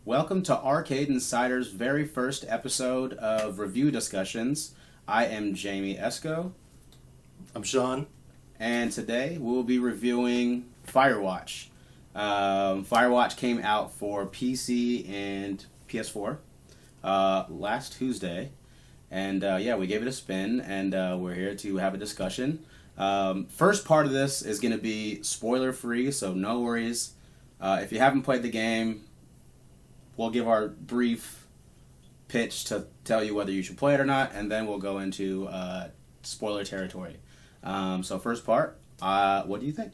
Welcome to Arcade Insider's very first episode of Review Discussions. I am Jamie Esco. I'm Sean. And today we'll be reviewing Firewatch. Firewatch came out for PC and PS4 last Tuesday. And we gave it a spin, and we're here to have a discussion. First part of this is going to be spoiler-free, so no worries. If you haven't played the game, we'll give our brief pitch to tell you whether you should play it or not, and then we'll go into spoiler territory. So first part, what do you think?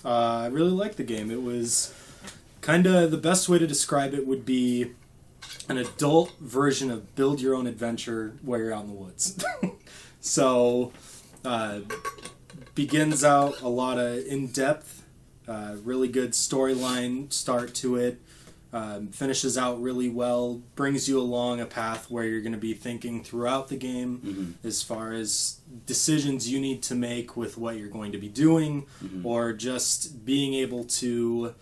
I really liked the game. It was kind of, the best way to describe it would be an adult version of Build Your Own Adventure where you're out in the woods. So, begins out a lot of in-depth, really good storyline start to it. Finishes out really well, brings you along a path where you're going to be thinking throughout the game as far as decisions you need to make with what you're going to be doing, or just being able to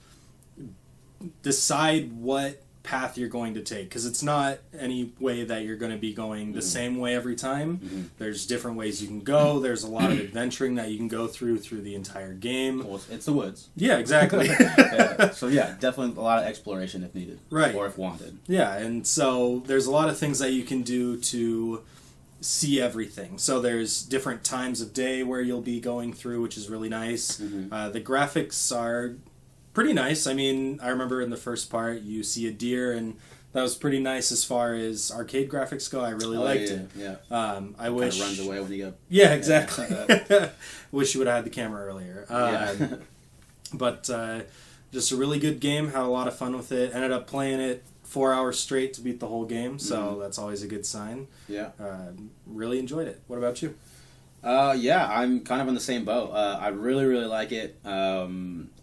decide what path you're going to take, because it's not any way that you're going to be going the same way every time. There's different ways you can go. There's a lot of adventuring that you can go through the entire game. Well, it's the woods. Yeah, exactly. So yeah, definitely a lot of exploration if needed. Right. Or if wanted. Yeah, and so there's a lot of things that you can do to see everything. So there's different times of day where you'll be going through, which is really nice. The graphics are pretty nice. I mean, I remember in the first part you see a deer, and that was pretty nice as far as arcade graphics go. I really liked it. Yeah. I wish kind of runs away when you go. Yeah, exactly. Wish you would have had the camera earlier. But just a really good game. Had a lot of fun with it. Ended up playing it 4 hours straight to beat the whole game, so that's always a good sign. Yeah. Really enjoyed it. What about you? I'm kind of in the same boat. I really, really like it.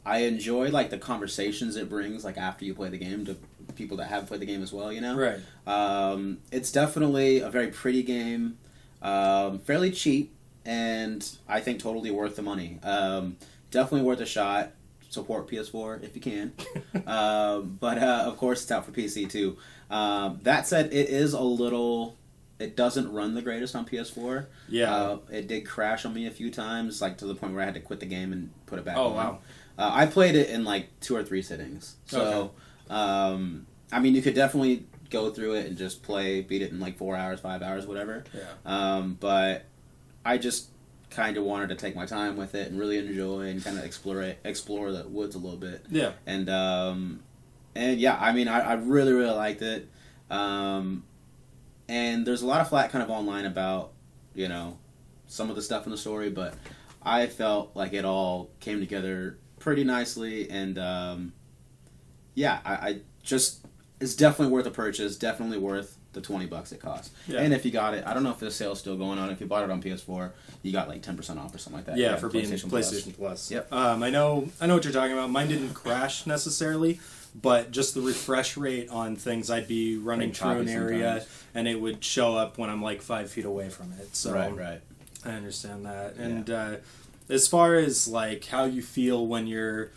I enjoy the conversations it brings after you play the game to people that have played the game as well, you know? Right. It's definitely a very pretty game, fairly cheap, and I think totally worth the money. Definitely worth a shot. Support PS4 if you can. But of course it's out for PC too. That said, it is a little... It doesn't run the greatest on PS4. Yeah. It did crash on me a few times, to the point where I had to quit the game and put it back on. Oh, wow. I played it in 2 or 3 sittings. So, okay. I mean, you could definitely go through it and just beat it in 4 hours, 5 hours, whatever. Yeah. But I just kind of wanted to take my time with it and really enjoy and kind of explore the woods a little bit. Yeah. And yeah, I mean, I really, really liked it. And there's a lot of flack kind of online about, some of the stuff in the story, but I felt like it all came together pretty nicely, and I just, it's definitely worth a purchase, definitely worth the $20 it costs. Yeah. And if you got it, I don't know if the sale's still going on. If you bought it on PS4, you got 10% off or something like that. Yeah, for being PlayStation Plus. Yep. I know what you're talking about. Mine didn't crash necessarily, but just the refresh rate on things, I'd be running through an area and it would show up when I'm 5 feet away from it. So right. I understand that. And as far as how you feel when you're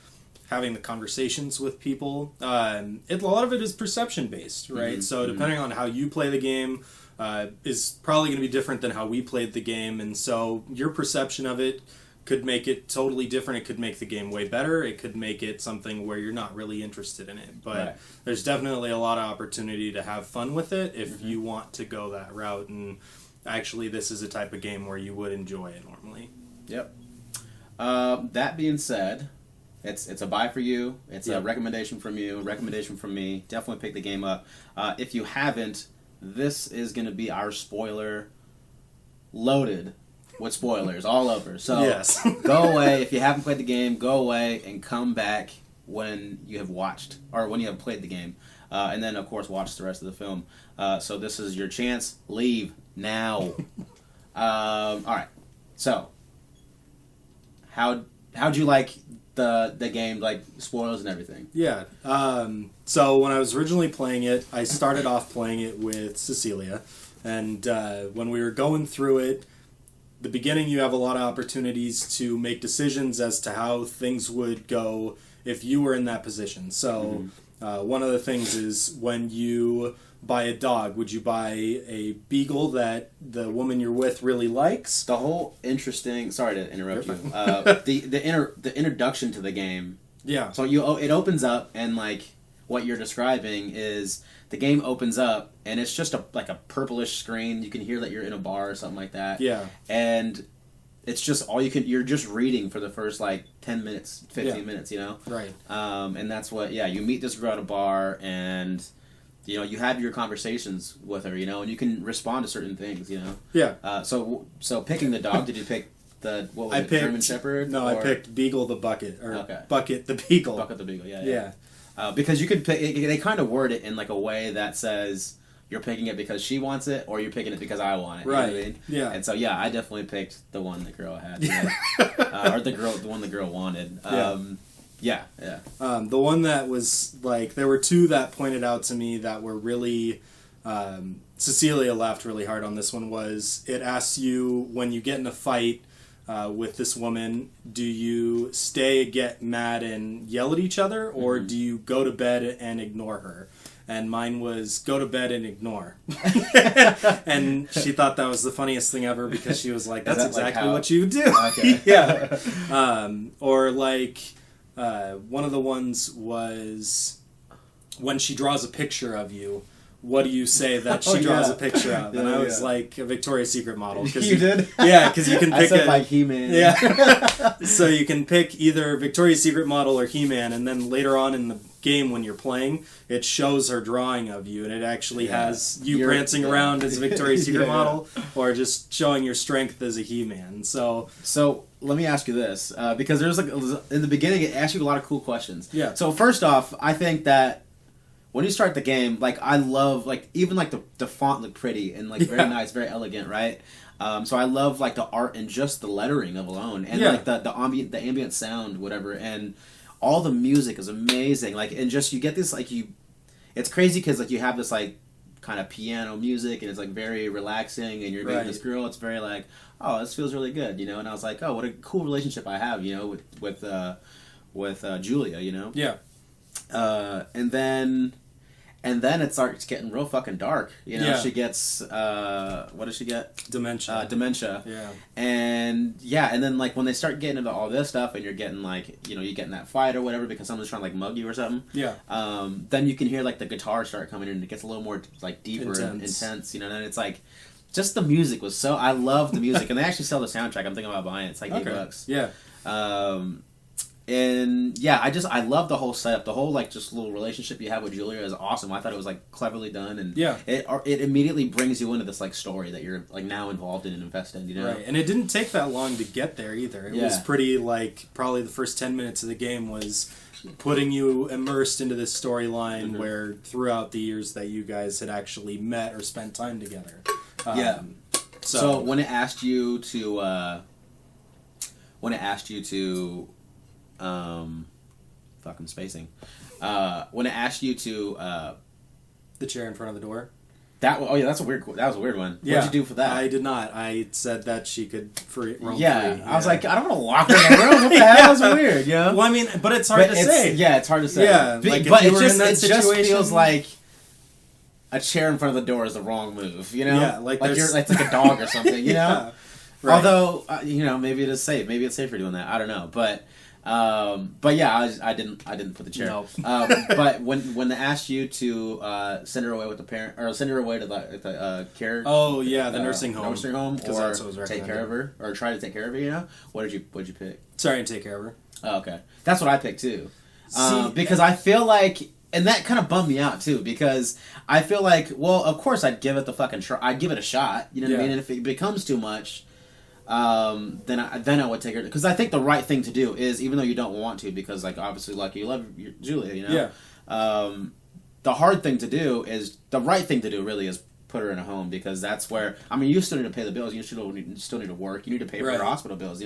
having the conversations with people, a lot of it is perception based, right? So depending on how you play the game is probably going to be different than how we played the game, and so your perception of it could make it totally different. It could make the game way better. It could make it something where you're not really interested in it. But there's definitely a lot of opportunity to have fun with it if you want to go that route. And actually, this is a type of game where you would enjoy it normally. Yep. That being said, it's a buy for you. It's a recommendation from you, a recommendation from me. Definitely pick the game up. If you haven't, this is going to be our spoiler loaded with spoilers all over. So go away. If you haven't played the game, go away and come back when you have watched, or when you have played the game. And then, of course, watch the rest of the film. So this is your chance. Leave now. All right. So, how'd you like the game, spoilers and everything? Yeah. So when I was originally playing it, I started off playing it with Cecilia. And when we were going through it, the beginning, you have a lot of opportunities to make decisions as to how things would go if you were in that position. So One of the things is when you buy a dog, would you buy a beagle that the woman you're with really likes? The whole interesting. Sorry to interrupt you. The introduction to the game. Yeah. So it opens up, and like what you're describing is the game opens up, and it's just a purplish screen. You can hear that you're in a bar or something like that. Yeah. And it's just you're just reading for the first 10 minutes, 15 minutes, Right. And that's what, you meet this girl at a bar, and you have your conversations with her, and you can respond to certain things, Yeah. So picking the dog, did you pick German Shepherd? No, I picked Beagle the Bucket, or Bucket the Beagle. Bucket the Beagle, yeah. Because you could pick, they kind of word it in a way that says you're picking it because she wants it, or you're picking it because I want it. Right. You know what I mean? Yeah. And so I definitely picked the one the girl had, or the one the girl wanted. Yeah. The one that was there were two that pointed out to me that were really. Cecilia laughed really hard on this one. Was it asks you when you get in a fight with this woman, do you stay, get mad, and yell at each other, or do you go to bed and ignore her? And mine was go to bed and ignore. And she thought that was the funniest thing ever because she was like, that's exactly what you do. Okay. Yeah. Or one of the ones was when she draws a picture of you, what do you say that she draws a picture of? And I was like a Victoria's Secret model. You did? Yeah, because you can pick I said He-Man. Yeah. So you can pick either Victoria's Secret model or He-Man, and then later on in the game when you're playing, it shows her drawing of you, and it actually has you prancing around as a Victoria's Secret model, or just showing your strength as a He-Man. So let me ask you this, because there's in the beginning it asks you a lot of cool questions. Yeah. So first off, I think that when you start the game, I love even the font looked pretty and very nice, very elegant, right? So I love the art and just the lettering of alone, and the ambient sound, whatever, and all the music is amazing. And just you get this it's crazy because you have this kind of piano music, and it's very relaxing, and you're meeting this girl. It's very oh, this feels really good, And I was like, oh, what a cool relationship I have, with Julia, Yeah. And then it starts getting real fucking dark. Yeah. She gets what does she get? Dementia. Dementia. Yeah. And then when they start getting into all this stuff, and you're getting you get in that fight or whatever because someone's trying to mug you or something. Yeah. Then you can hear the guitar start coming in, and it gets a little more deeper and intense. And it's just the music was so. I love the music, and they actually sell the soundtrack. I'm thinking about buying it. It's $8. Yeah. And I love the whole setup. The whole just little relationship you have with Julia is awesome. I thought it was cleverly done, and it immediately brings you into this story that you're now involved in and invested in. Right, and it didn't take that long to get there either. It was pretty probably the first 10 minutes of the game was putting you immersed into this storyline where throughout the years that you guys had actually met or spent time together. So when it asked you to fucking spacing. When it asked you to the chair in front of the door. That was a weird one. Yeah. What did you do for that? I did not. I said that she could roam free. Yeah. I was like, I don't want to lock her in the room. What the hell? That's weird, Well, I mean, but it's hard to say. Yeah, it's hard to say. Yeah, but it just feels like a chair in front of the door is the wrong move. Yeah, it's like a dog or something. Right. Although maybe it is safe. Maybe it's safer doing that. I don't know, but yeah, I didn't put the chair. No. But when they asked you to send her away with the parent, or send her away to the care. Oh yeah, the nursing home. Nursing home, or take care recommended. of her, or try to take care of her. What did you pick? Sorry, and take care of her. Oh, okay, that's what I picked too. Because I feel and that kind of bummed me out too, because I feel well, of course I'd give it the fucking try. I'd give it a shot. You know what I mean? And if it becomes too much. Then I would take her, because I think the right thing to do is, even though you don't want to, because obviously you love Julia, the hard thing to do is, the right thing to do really is put her in a home, because that's where, you still need to pay the bills, you still need to work, you need to pay for her hospital bills,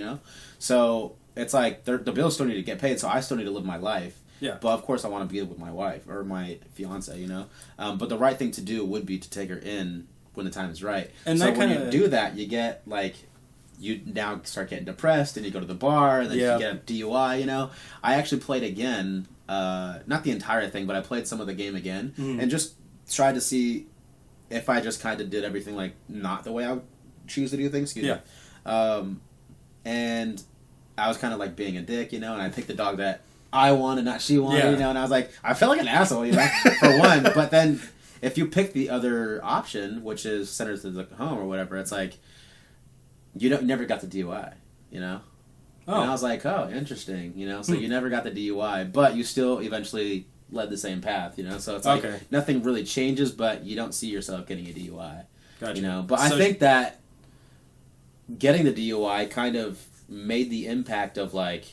so it's the bills still need to get paid, so I still need to live my life. Yeah. But of course I want to be with my wife or my fiance, but the right thing to do would be to take her in when the time is right. And so when you do that, you get you now start getting depressed, and you go to the bar, and then you get a DUI, I actually played again not the entire thing, but I played some of the game again and just tried to see if I just kind of did everything like not the way I would choose to do things. Excuse me. And I was kind of like being a dick, you know, and I picked the dog that I wanted, not she wanted, you know, and I was like, I felt like an asshole, you know, for one. But then if you pick the other option, which is send her to the home or whatever, it's like you never got the DUI, you know. Oh. And I was like, oh, interesting, you know. So you never got the DUI, but you still eventually led the same path, you know. So it's like nothing really changes, but you don't see yourself getting a DUI, you know. But I think that getting the DUI kind of made the impact of like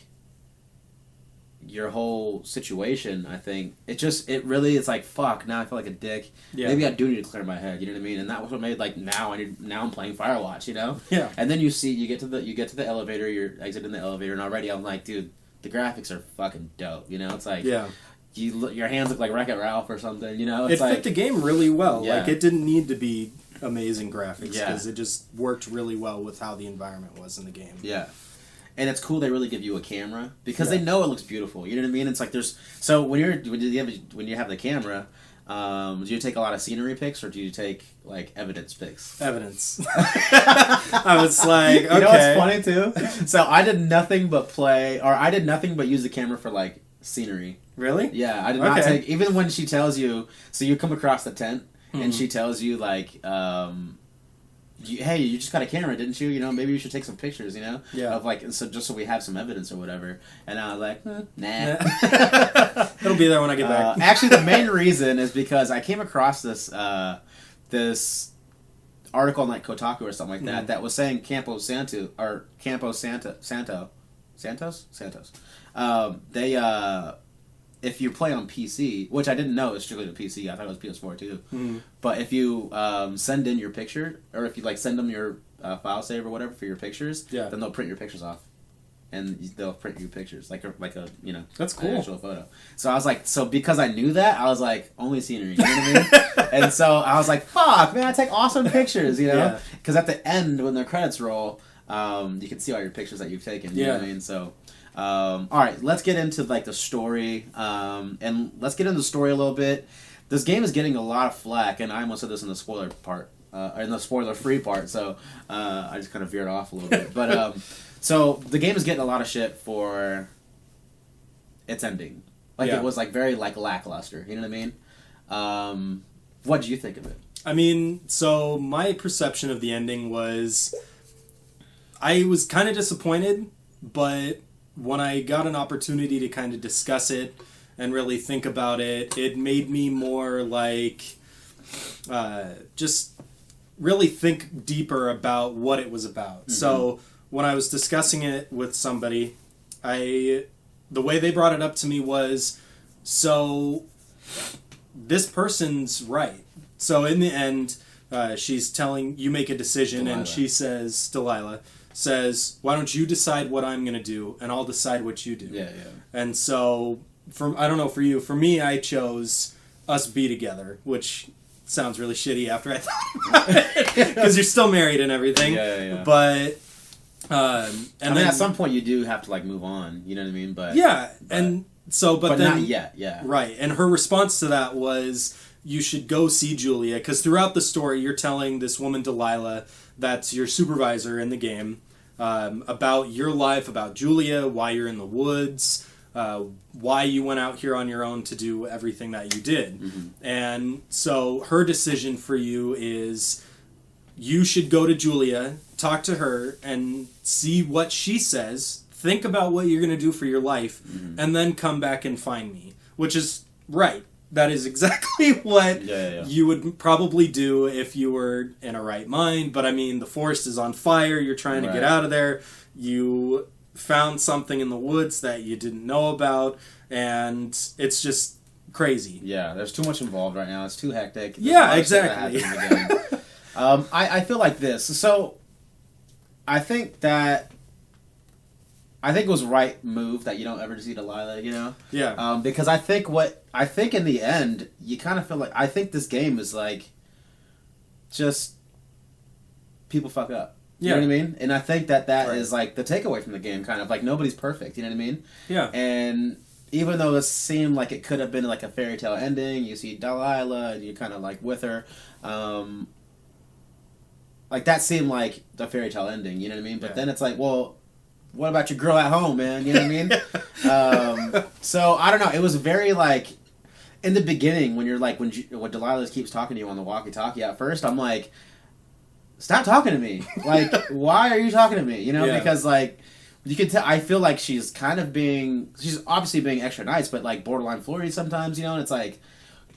your whole situation. I think it really it's like fuck. Now I feel like a dick. Yeah. Maybe I do need to clear my head. You know what I mean? And that was what made like now I'm playing Firewatch. You know? Yeah. And then you get to the elevator. You're exiting the elevator, and already I'm like, dude, the graphics are fucking dope. You know? It's like your hands look like Wreck-It Ralph or something. You know? It's it fit the game really well. Yeah. Like it didn't need to be amazing graphics because it just worked really well with how the environment was in the game. Yeah. And it's cool they really give you a camera because they know it looks beautiful. You know what I mean? It's like when you have the camera, do you take a lot of scenery pics or do you take like evidence pics? Evidence. I was like, okay. You know what's funny too? So I did nothing but use the camera for like scenery. Really? Yeah, I did not take, even when she tells you, so you come across the tent and she tells you like, hey, you just got a camera, didn't you? You know, maybe you should take some pictures, you know? Yeah. Of like, so just so we have some evidence or whatever. And I was like, nah. It'll be there when I get back. Actually, the main reason is because I came across this article on like Kotaku or something like that was saying Campo Santo. If you play on PC, which I didn't know it was strictly to PC, I thought it was PS4 too. But if you send in your picture, or if you like send them your file save or whatever for your pictures, then they'll print your pictures off, and they'll print you pictures like a you know, that's cool, an actual photo. So I was like, because I knew that, I was like, only scenery, you know what I mean? And so I was like, fuck, man, I take awesome pictures, you know, because at the end when the credits roll, you can see all your pictures that you've taken. You know what I mean? So. All right, let's get into like the story, and let's get into the story a little bit. This game is getting a lot of flack, and I almost said this in the spoiler part, in the spoiler-free part. So I just kind of veered off a little bit. But so the game is getting a lot of shit for its ending. Like it was like very like lackluster. You know what I mean? What do you think of it? I mean, so my perception of the ending was I was kind of disappointed, but when I got an opportunity to kind of discuss it and really think about it, it made me more like just really think deeper about what it was about. So when I was discussing it with somebody, the way they brought it up to me was, so this person's right. So in the end, she's telling you make a decision, and she says, Delilah says, why don't you decide what I'm going to do, and I'll decide what you do. Yeah. And so, I don't know for you, for me, I chose us be together, which sounds really shitty after I thought about it, because you're still married and everything. Yeah. But, and then at some point you do have to like move on, you know what I mean? But and so, but then, not yet, yeah. Right, and her response to that was, you should go see Julia, because throughout the story, you're telling this woman, Delilah, that's your supervisor in the game, about your life, about Julia, why you're in the woods, why you went out here on your own to do everything that you did. And so her decision for you is you should go to Julia, talk to her, and see what she says, think about what you're going to do for your life, and then come back and find me, which is right. That is exactly what you would probably do if you were in a right mind. But I mean, the forest is on fire. You're trying to get out of there. You found something in the woods that you didn't know about. And it's just crazy. Yeah, there's too much involved right now. It's too hectic. Yeah, exactly. I feel like this. So I think it was the right move that you don't ever see Delilah, you know? Yeah. Because I think in the end, you kind of feel like, I think this game is like, just, people fuck up. You know what I mean? And I think that is like the takeaway from the game, kind of. Like, nobody's perfect, you know what I mean? Yeah. And even though it seemed like it could have been like a fairy tale ending, you see Delilah and you kind of like with her, like that seemed like the fairy tale ending, you know what I mean? But then it's like, well, what about your girl at home, man? You know what I mean? So I don't know. It was very like in the beginning when you're like when Delilah keeps talking to you on the walkie-talkie. At first, I'm like, stop talking to me. Like, why are you talking to me? You know, because like you can tell. I feel like she's obviously being extra nice, but like borderline flirty sometimes. You know, and it's like,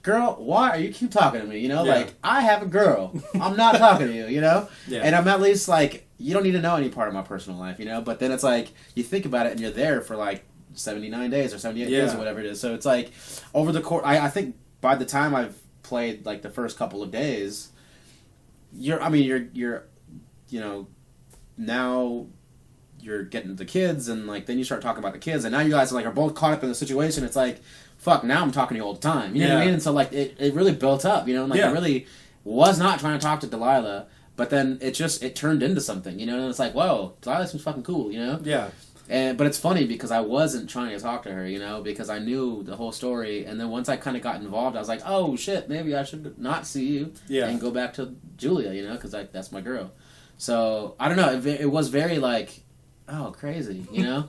girl, why are you keep talking to me? You know, like I have a girl. I'm not talking to you. You know, and I'm at least like. You don't need to know any part of my personal life, you know? But then it's like, you think about it and you're there for like 79 days or 78 days or whatever it is. So it's like, over the course, I think by the time I've played like the first couple of days, you're you know, now you're getting the kids and like, then you start talking about the kids and now you guys are both caught up in the situation. It's like, fuck, now I'm talking to you all the time. You know what I mean? And so like, it really built up, you know? And like, I really was not trying to talk to Delilah. But then it turned into something, you know, and it's like, whoa, Delilah seems fucking cool, you know? Yeah. But it's funny because I wasn't trying to talk to her, you know, because I knew the whole story, and then once I kind of got involved, I was like, oh shit, maybe I should not see you and go back to Julia, you know, because that's my girl. So, I don't know, it was very like, oh, crazy, you know?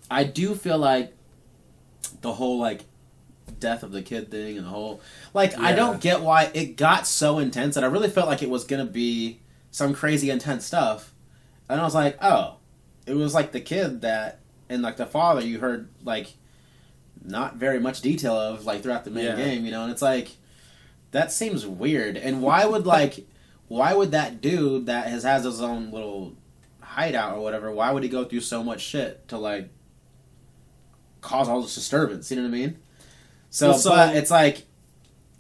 I do feel like the whole, like, death of the kid thing and the whole I don't get why it got so intense and I really felt like it was gonna be some crazy intense stuff and I was like, oh, it was like the kid that and like the father you heard like not very much detail of like throughout the main game, you know, and it's like that seems weird. And why would that dude that has his own little hideout or whatever, why would he go through so much shit to like cause all this disturbance, you know what I mean? So, but it's like,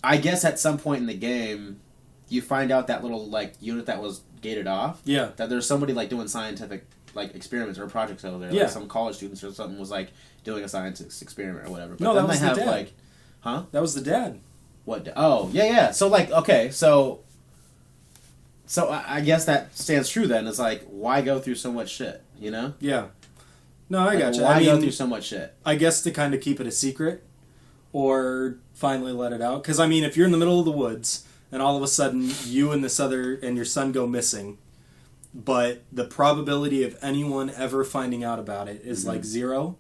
I guess at some point in the game, you find out that little, like, unit that was gated off. Yeah. That there's somebody, like, doing scientific, like, experiments or projects over there. Yeah. Like, some college students or something was, like, doing a science experiment or whatever. But no, then that was they have, the dad. Like, huh? That was the dad. What? Oh, yeah. So, like, okay, so I guess that stands true then. It's like, why go through so much shit, you know? Yeah. No, I gotcha. Why go through so much shit? I guess to kind of keep it a secret. Or finally let it out. Because, I mean, if you're in the middle of the woods, and all of a sudden you and your son go missing, but the probability of anyone ever finding out about it is like 0,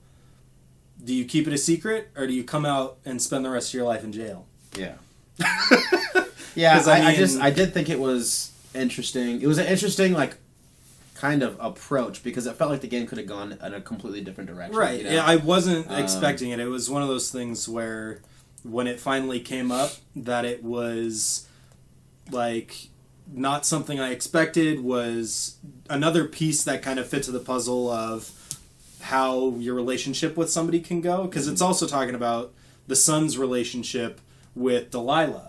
do you keep it a secret, or do you come out and spend the rest of your life in jail? Yeah. Yeah, I did think it was interesting. It was an interesting, like, kind of approach because it felt like the game could have gone in a completely different direction. Right. You know? Yeah, I wasn't expecting it. It was one of those things where when it finally came up that it was like not something I expected, was another piece that kind of fit to the puzzle of how your relationship with somebody can go, because it's also talking about the son's relationship with Delilah.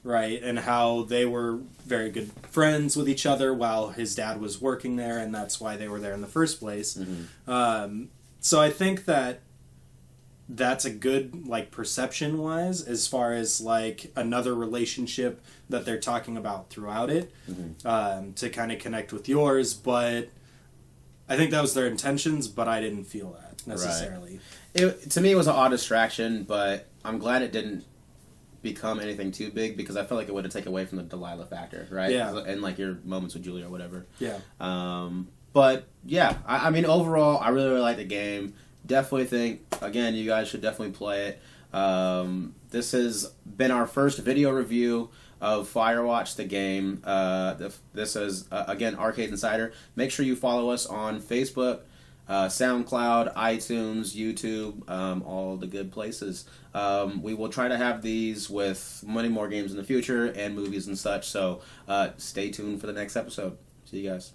Right, and how they were very good friends with each other while his dad was working there, and that's why they were there in the first place. So I think that's a good, like, perception-wise, as far as, like, another relationship that they're talking about throughout it, to kind of connect with yours, but I think that was their intentions, but I didn't feel that, necessarily. Right. To me, it was an odd distraction, but I'm glad it didn't become anything too big because I felt like it would have taken away from the Delilah factor, right? Yeah. And like your moments with Julia or whatever. Yeah. But yeah, I mean, overall, I really like the game. Definitely think, again, you guys should definitely play it. This has been our first video review of Firewatch, the game. This is, again, Arcade Insider. Make sure you follow us on Facebook, SoundCloud, iTunes, YouTube, all the good places. We will try to have these with many more games in the future and movies and such, so stay tuned for the next episode. See you guys.